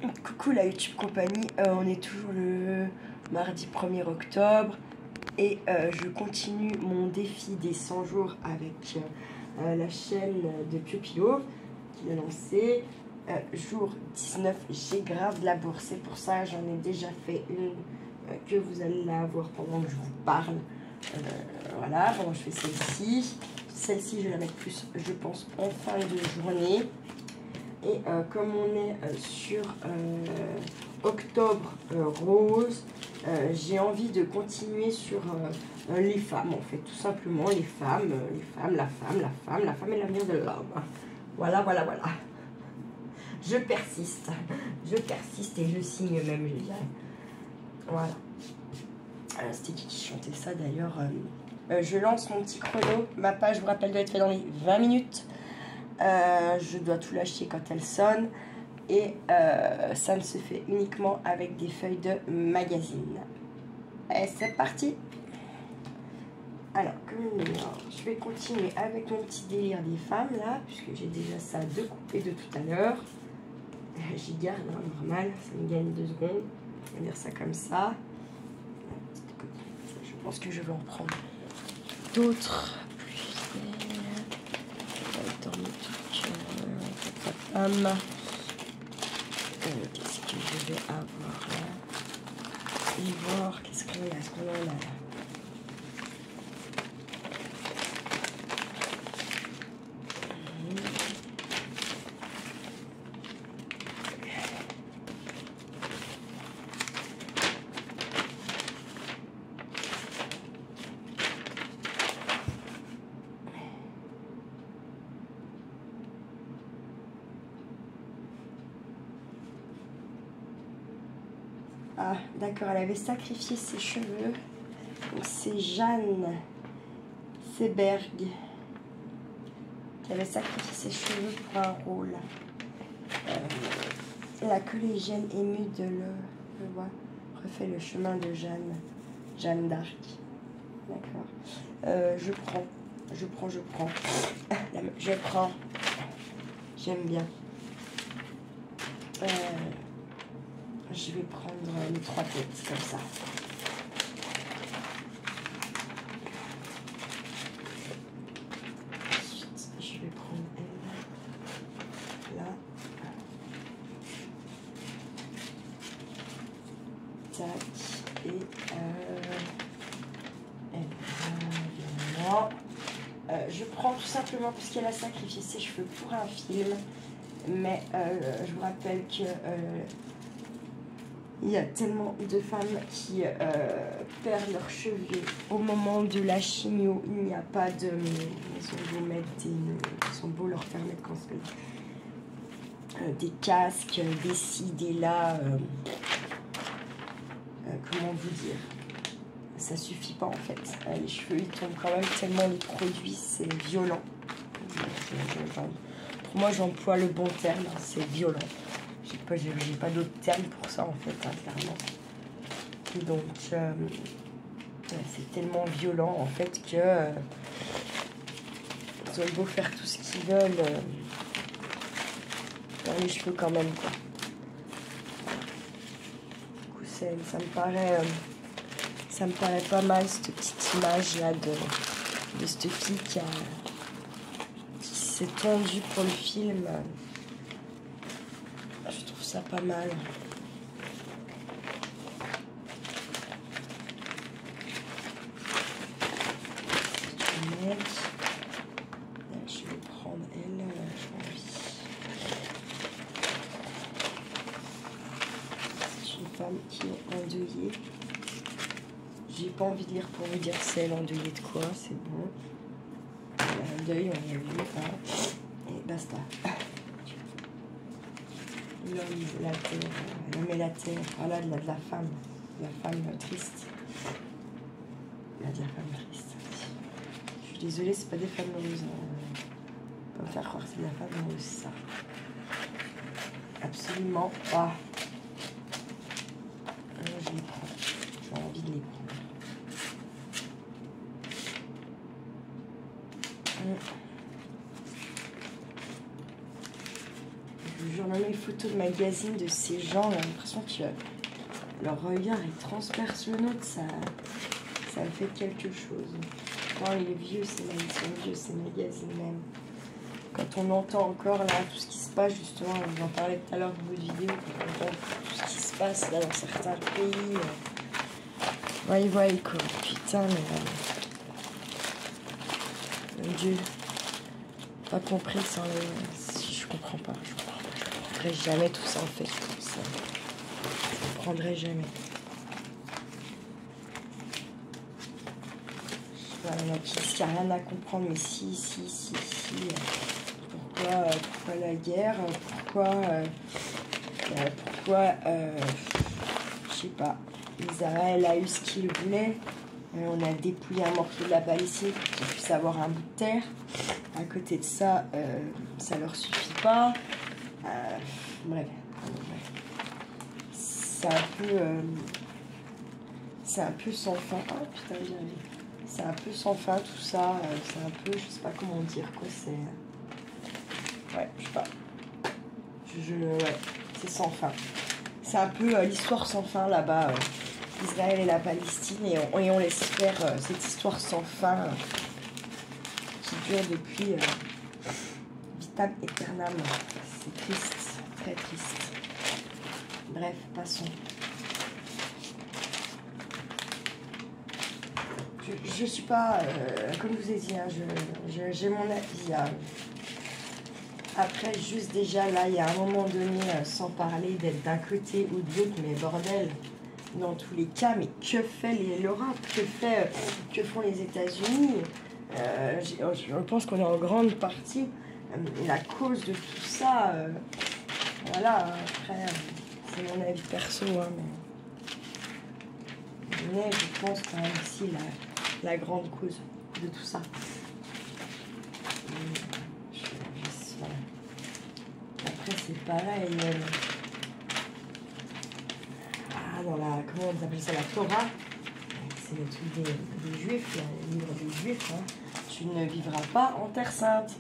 Coucou la YouTube compagnie, on est toujours le mardi 1er octobre et je continue mon défi des 100 jours avec la chaîne de Pio qui l'a lancé. Jour 19, j'ai grave de la bourse, c'est pour ça j'en ai déjà fait une que vous allez la voir pendant que je vous parle. Voilà, bon, je fais celle-ci. Celle-ci, je vais la mettre plus, je pense, en fin de journée. Et comme on est sur octobre rose, j'ai envie de continuer sur les femmes, en fait, tout simplement, les femmes, la femme est l'avenir de l'homme. Voilà, voilà, voilà. Je persiste et je signe même, je dirais. Voilà. C'était qui chantait ça d'ailleurs? Je lance mon petit chrono. Ma page, je vous rappelle, doit être faite dans les 20 minutes. Je dois tout lâcher quand elle sonne. Et ça ne se fait uniquement avec des feuilles de magazine. Et c'est parti. Alors, je vais continuer avec mon petit délire des femmes là, puisque j'ai déjà ça de coupé de tout à l'heure. J'y garde, hein, normal, ça me gagne 2 secondes. On va dire ça comme ça. Je pense que je vais en prendre d'autres. Qu'est-ce que je vais avoir là? Ivoire, qu'est-ce qu'on a? Est-ce qu'on en a là? Ah, d'accord, elle avait sacrifié ses cheveux. C'est Jeanne Seberg qui avait sacrifié ses cheveux pour un rôle. La collégienne émue de le voit refait le chemin de Jeanne d'Arc. D'accord. Je prends. Je prends. J'aime bien. Je vais prendre les 3 têtes comme ça. Ensuite, je vais prendre elle. Là. Tac. Et elle. Je prends tout simplement puisqu'elle a sacrifié ses cheveux pour un film. Mais je vous rappelle que il y a tellement de femmes qui perdent leurs cheveux au moment de la chimio. Il n'y a pas de... Ils ont beau leur faire mettre des casques, des ci, des là. Comment vous dire? Ça suffit pas en fait. Les cheveux ils tombent quand même tellement les produits, c'est violent. Pour moi j'emploie le bon terme, c'est violent. J'ai pas d'autre terme pour ça en fait, hein, clairement. Donc c'est tellement violent en fait que ils ont beau faire tout ce qu'ils veulent dans les cheveux quand même quoi. Du coup ça me paraît pas mal cette petite image là de cette fille qui s'est tondue pour le film. Je trouve ça pas mal. Je vais prendre elle, j'ai envie. C'est une femme qui est endeuillée. J'ai pas envie de lire pour vous dire c'est elle endeuillée de quoi, c'est bon. Un deuil, on l'a vu, hein. Et basta. L'homme et la terre, voilà, de la femme triste. Il y a de la femme triste. Je suis désolée, c'est pas des femmes heureuses. On peut me faire croire que c'est de la femme heureuse, ça. Absolument pas. Je les prends. J'ai envie de les prendre. Je vous jure, même les photos de magazine de ces gens, j'ai l'impression que leur regard il transperce le nôtre, ça me fait quelque chose. Non, les vieux, ces magazines même. Quand on entend encore là tout ce qui se passe, justement, j'en parlais tout à l'heure dans votre vidéo, quand on entend tout ce qui se passe là dans certains pays. Ouais, quoi. Putain, mais mon Dieu. Pas compris sans le. Je comprends pas. Je comprendrai jamais tout ça en fait. Ça, je comprendrai jamais. Voilà, il y en a qui disent qu'il n'y a rien à comprendre, mais si. Pourquoi la guerre? Pourquoi je sais pas. Israël a eu ce qu'il voulait. On a dépouillé un morceau de la Palestine pour qu'ils puissent avoir un bout de terre. À côté de ça, ça leur suffit pas. Bref. C'est un peu sans fin. Oh putain, j'y arrive. C'est un peu sans fin tout ça. C'est un peu, je sais pas comment dire quoi. C'est. Ouais, je sais pas. Ouais, c'est sans fin. C'est un peu l'histoire sans fin là-bas. Israël et la Palestine. Et on laisse faire cette histoire sans fin qui dure depuis vitam aeternam. C'est triste, très triste. Bref, passons. Je suis pas, comme je vous ai dit, hein, j'ai mon avis. Après, juste déjà, là, il y a un moment donné, sans parler d'être d'un côté ou de l'autre, mais bordel, dans tous les cas, mais que fait l'Europe? Que font les États-Unis? Je pense qu'on est en grande partie la cause de tout ça. Voilà, après, c'est mon avis perso, hein, mais je pense quand même aussi la grande cause de tout ça. Voilà. Après, c'est pareil. Dans la, comment on appelle ça, la Torah, c'est le truc des Juifs, le livre des Juifs, hein. Tu ne vivras pas en terre sainte.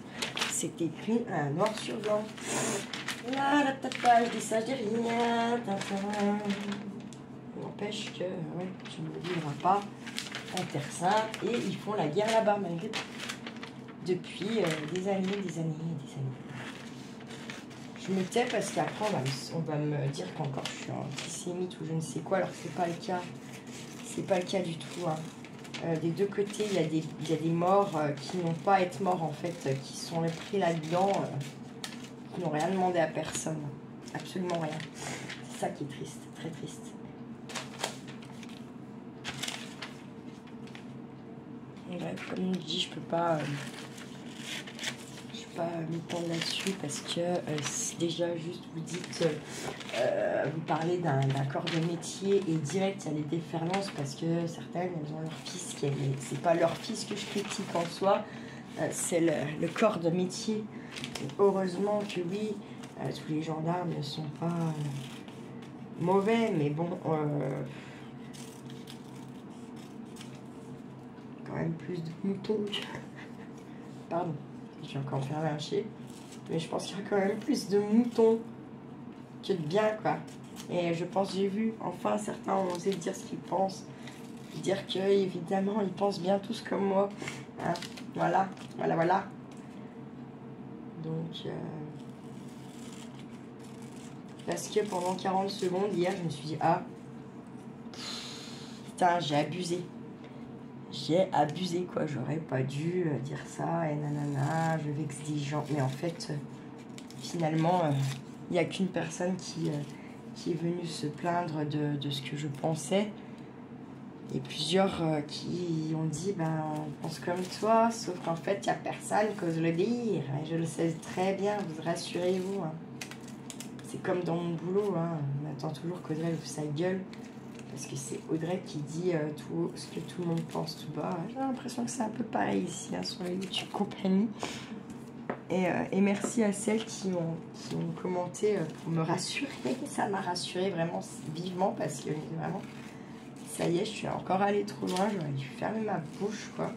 C'est écrit noir sur blanc. Là, la page, je dis ça, je dis rien. N'empêche que ouais, tu ne vivras pas en terre sainte. Et ils font la guerre là-bas, malgré tout. Depuis des années. Je me tais parce qu'après, on va me dire qu'encore je suis antisémite ou je ne sais quoi, alors que c'est pas le cas. C'est pas le cas du tout, hein. Des deux côtés, il y a des morts qui n'ont pas à être morts, en fait, qui sont pris là-dedans, qui n'ont rien demandé à personne. Absolument rien. C'est ça qui est triste, très triste. Bref, comme je dis, je peux pas m'étendre là-dessus parce que déjà juste vous dites, vous parlez d'un corps de métier et direct il y a les déferlances parce que certaines elles ont leur fils qui est, c'est pas leur fils que je critique en soi, c'est le corps de métier. Et heureusement que oui, tous les gendarmes ne sont pas mauvais, mais bon, quand même plus de moutons que... Pardon. J'ai encore fermé un chier. Mais je pense qu'il y a quand même plus de moutons que de bien, quoi. Et je pense, j'ai vu, enfin, certains ont osé dire ce qu'ils pensent. Dire que, évidemment, ils pensent bien tous comme moi. Hein, voilà. Donc, parce que pendant 40 secondes, hier, je me suis dit, ah, putain, j'ai abusé. J'ai abusé, quoi. J'aurais pas dû dire ça, et nanana, je vexe des gens. Mais en fait, finalement, il n'y a qu'une personne qui est venue se plaindre de ce que je pensais. Et plusieurs qui ont dit, ben, on pense comme toi, sauf qu'en fait, il n'y a personne qui ose le dire. Et je le sais très bien, vous rassurez-vous. Hein. C'est comme dans mon boulot, hein. On attend toujours qu'Audrey ouvre sa gueule. Parce que c'est Audrey qui dit tout ce que tout le monde pense tout bas. J'ai l'impression que c'est un peu pareil ici, hein, sur les YouTube compagnie. Et merci à celles qui ont commenté pour me rassurer. Ça m'a rassuré vraiment vivement parce que vraiment, ça y est, je suis encore allée trop loin. J'aurais dû fermer ma bouche, quoi.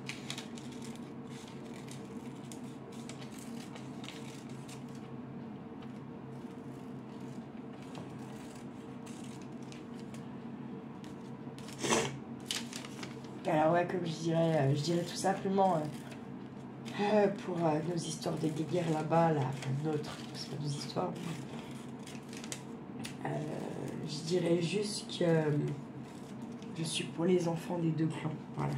Alors ouais, comme je dirais tout simplement pour nos histoires de guerre là-bas, là, enfin notre, c'est pas nos histoires. Je dirais juste que je suis pour les enfants des deux clans, voilà,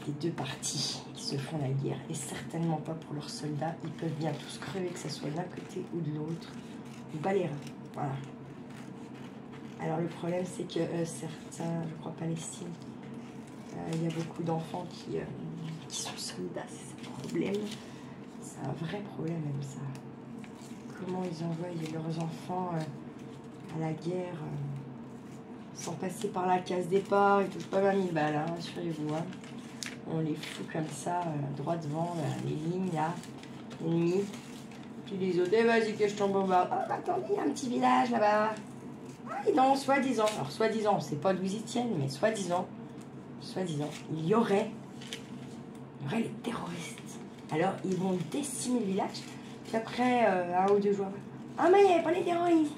des deux parties qui se font la guerre, et certainement pas pour leurs soldats. Ils peuvent bien tous crever, que ce soit d'un côté ou de l'autre. Pas les reins, voilà. Alors le problème c'est que certains, je crois Palestine, il y a beaucoup d'enfants qui sont soldats, c'est un problème. C'est un vrai problème même ça. Comment ils envoient leurs enfants à la guerre sans passer par la case départ, ils touchent pas 20 000 balles, hein, rassurez-vous. Hein. On les fout comme ça, droit devant, les lignes là, ennemis. Puis les autres, eh, vas-y que je tombe au bas. Oh, attendez, il y a un petit village là-bas. Ah, et non, soi-disant, alors soi-disant, c'est pas d'où ils tiennent, mais soi-disant, il y aurait les terroristes. Alors, ils vont décimer le village, puis après, 1 ou 2 jours, ah, mais il n'y avait pas les terroristes.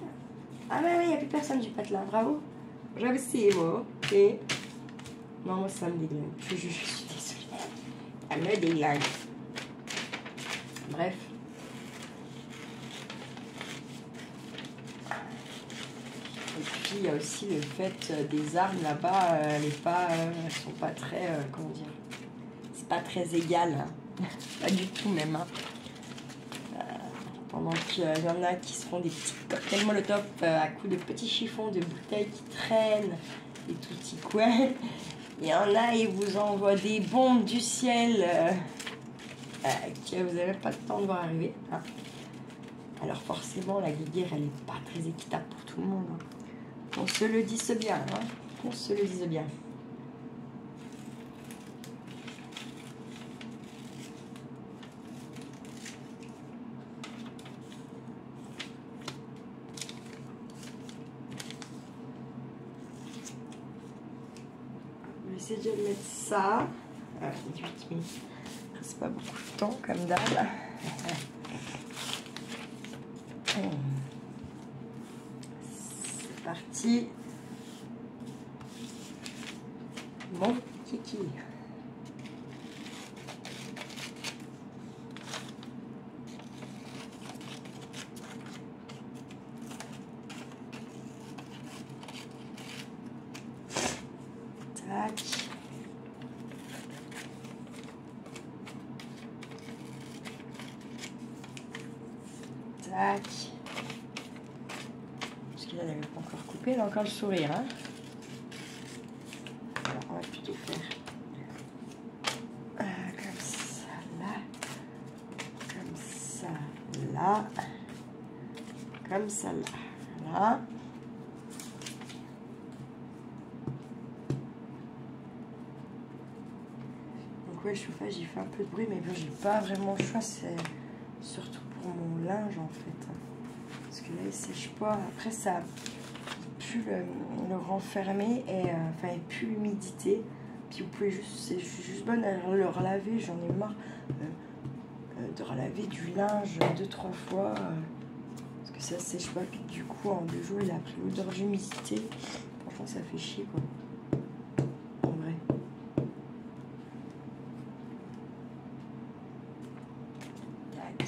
Ah, mais oui, il n'y a plus personne du patelin, bravo. J'avais essayé, moi, ok. Non, moi, ça me déglingue. Je suis désolée. Ça me déglingue. Bref. Et puis, il y a aussi le fait des armes là-bas, elles sont pas très, comment dire, c'est pas très égal. Hein. Pas du tout, même. Hein. Pendant qu'il y en a qui se font des petits cocktails molotov à coups de petits chiffons de bouteilles qui traînent et tout petit coin. Il y en a, ils vous envoient des bombes du ciel que vous n'avez pas le temps de voir arriver. Hein. Alors forcément, la guerre, elle n'est pas très équitable pour tout le monde. Hein. On se le dise bien. Hein. On se le dise bien. J'essaie de mettre ça. 18 minutes. C'est pas beaucoup de temps, comme d'hab. C'est parti. Mon kiki. Tac. Tac. Parce qu'il n'avait pas encore coupé, il a encore le sourire. Hein. Alors, on va plutôt faire comme ça là, comme ça là, comme ça là. Voilà. Donc ouais, le chauffage il fait un peu de bruit, mais bon, j'ai pas vraiment le choix, c'est surtout pour mon linge en fait. Parce que là il sèche pas, après ça pue le renfermer et enfin il pue l'humidité. Puis vous pouvez juste, c'est juste bon à le relaver, j'en ai marre de relaver du linge 2-3 fois. Parce que ça sèche pas, puis du coup en 2 jours il a pris l'odeur d'humidité. Franchement ça fait chier quoi. En vrai. Tac.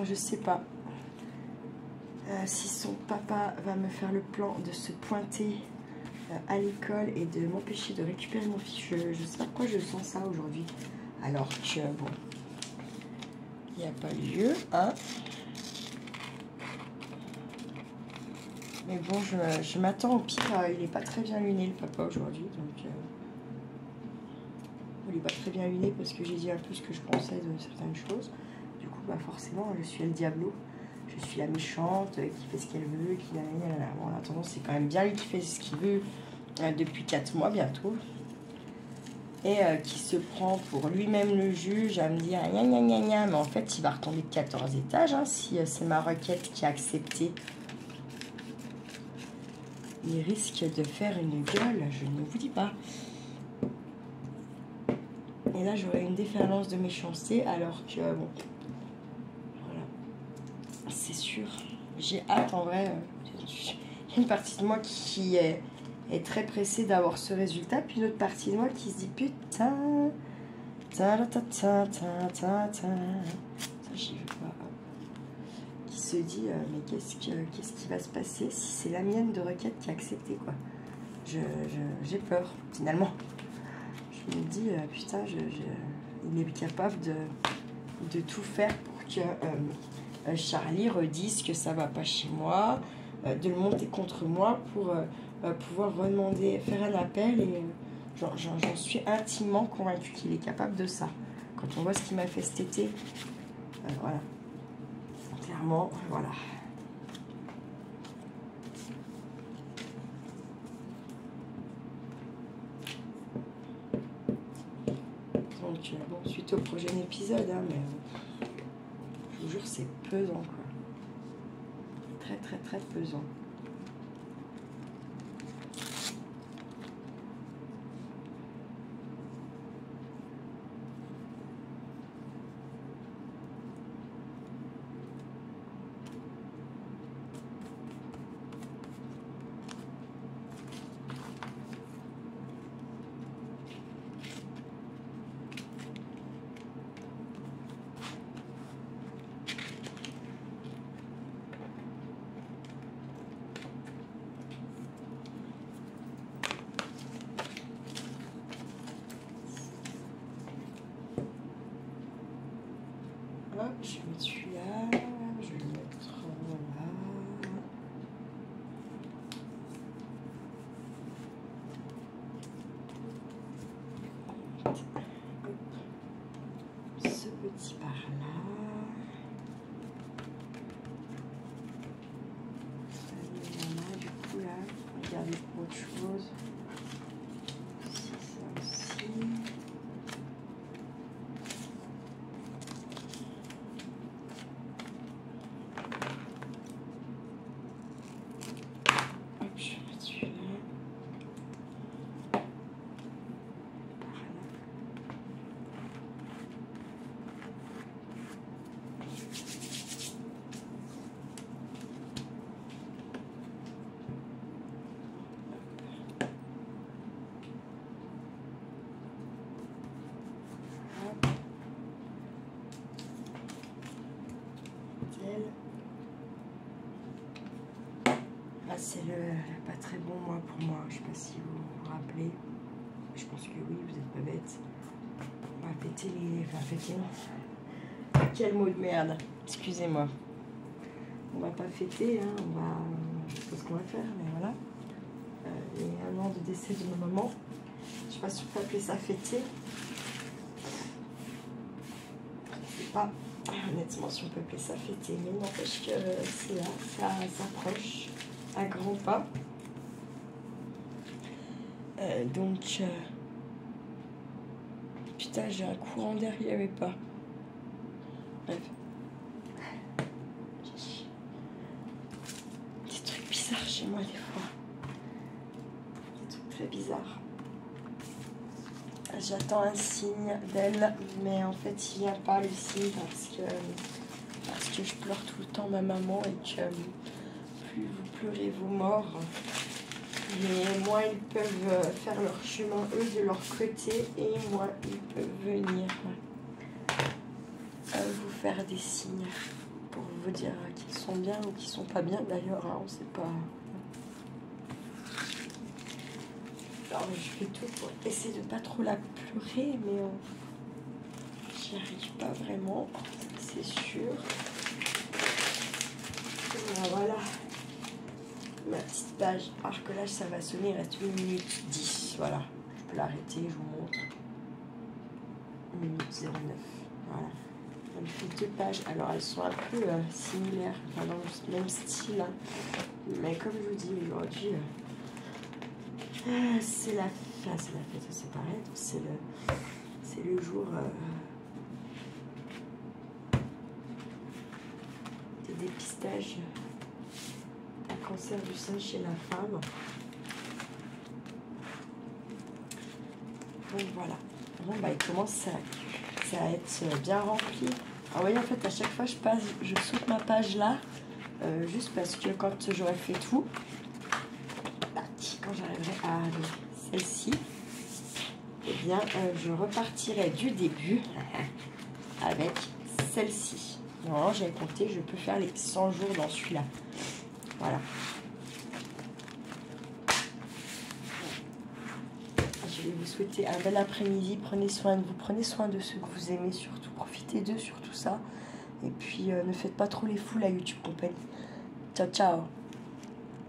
Je sais pas si son papa va me faire le plan de se pointer à l'école et de m'empêcher de récupérer mon fils. Je sais pas pourquoi je sens ça aujourd'hui. Alors que bon, il n'y a pas lieu, hein. Mais bon, je m'attends au pire. Il n'est pas très bien luné le papa aujourd'hui, donc il n'est pas très bien luné parce que j'ai dit un peu ce que je pensais de certaines choses. Du coup, bah forcément, je suis El Diablo. Je je suis la méchante, qui fait ce qu'elle veut, qui... Bon, en attendant, c'est quand même bien lui qui fait ce qu'il veut depuis 4 mois bientôt. Et qui se prend pour lui-même le juge à me dire gna gna gna gna, mais en fait il va retomber de 14 étages hein, si c'est ma requête qui est acceptée. Il risque de faire une gueule, je ne vous dis pas. Et là j'aurai une déferlance de méchanceté alors que bon, voilà, c'est sûr. J'ai hâte en vrai. Il y a une partie de moi qui est très pressée d'avoir ce résultat, puis une autre partie de moi qui se dit putain, ça j'y vais pas, qui se dit mais qu'est-ce qui va se passer si c'est la mienne de requête qui est acceptée quoi. J'ai peur finalement. Je me dis putain, il est capable de tout faire pour que Charlie redise que ça va pas chez moi, de le monter contre moi pour pouvoir redemander, faire un appel et j'en suis intimement convaincue qu'il est capable de ça. Quand on voit ce qu'il m'a fait cet été, voilà, clairement, voilà. Donc, bon, suite au prochain épisode, hein, mais je vous jure, c'est pesant, quoi. Très, très, très pesant. Hop, je vais mettre celui-là, je vais le mettre là. Hop. Ce petit par là. Il y en a du coup là, regardez pour autre chose. Si ça aussi. C'est le pas très bon mois pour moi, je sais pas si vous vous rappelez, je pense que oui, vous êtes pas bête. On va fêter les... Enfin fêter non. Quel mot de merde, excusez-moi. On va pas fêter, hein, on va... Je sais pas ce qu'on va faire, mais voilà. Il y a 1 an de décès de ma maman. Je sais pas si on peut appeler ça fêter. Je sais pas honnêtement si on peut appeler ça fêter, mais n'empêche que c'est là, ça s'approche. À grands pas. Donc, putain, j'ai un courant d'air, il n'y avait pas. Bref. Des trucs bizarres chez moi, des fois. Des trucs très bizarres. J'attends un signe d'elle, mais en fait, il vient pas le signe parce que je pleure tout le temps ma maman et que plus vous pleurez vos morts, mais moins ils peuvent faire leur chemin eux de leur côté et moins ils peuvent venir vous faire des signes pour vous dire qu'ils sont bien ou qu'ils sont pas bien d'ailleurs, hein, on sait pas. Alors je fais tout pour essayer de pas trop la pleurer, mais j'y arrive pas vraiment, c'est sûr. Voilà. Ma petite page, alors que là ça va sonner, il reste 1 minute 10, voilà, je peux l'arrêter, je vous montre. 1 minute 09, voilà, fait 2 pages. Alors elles sont un peu similaires, enfin dans le même style. Hein. Mais comme je vous dis aujourd'hui, c'est la fête, c'est pareil. C'est le jour de dépistage d'un cancer du sein chez la femme. Donc voilà. Bon, bah, il commence à être bien rempli. Alors, vous voyez, en fait, à chaque fois, je saute ma page là, juste parce que quand j'aurai fait tout, quand j'arriverai à celle-ci, eh bien, je repartirai du début avec celle-ci. Normalement, j'avais compté, je peux faire les 100 jours dans celui-là. Voilà. Je vais vous souhaiter un bel après-midi. Prenez soin de vous, prenez soin de ceux que vous aimez surtout. Profitez d'eux sur tout ça. Et puis, ne faites pas trop les fous, la YouTube compagnie. Ciao, ciao.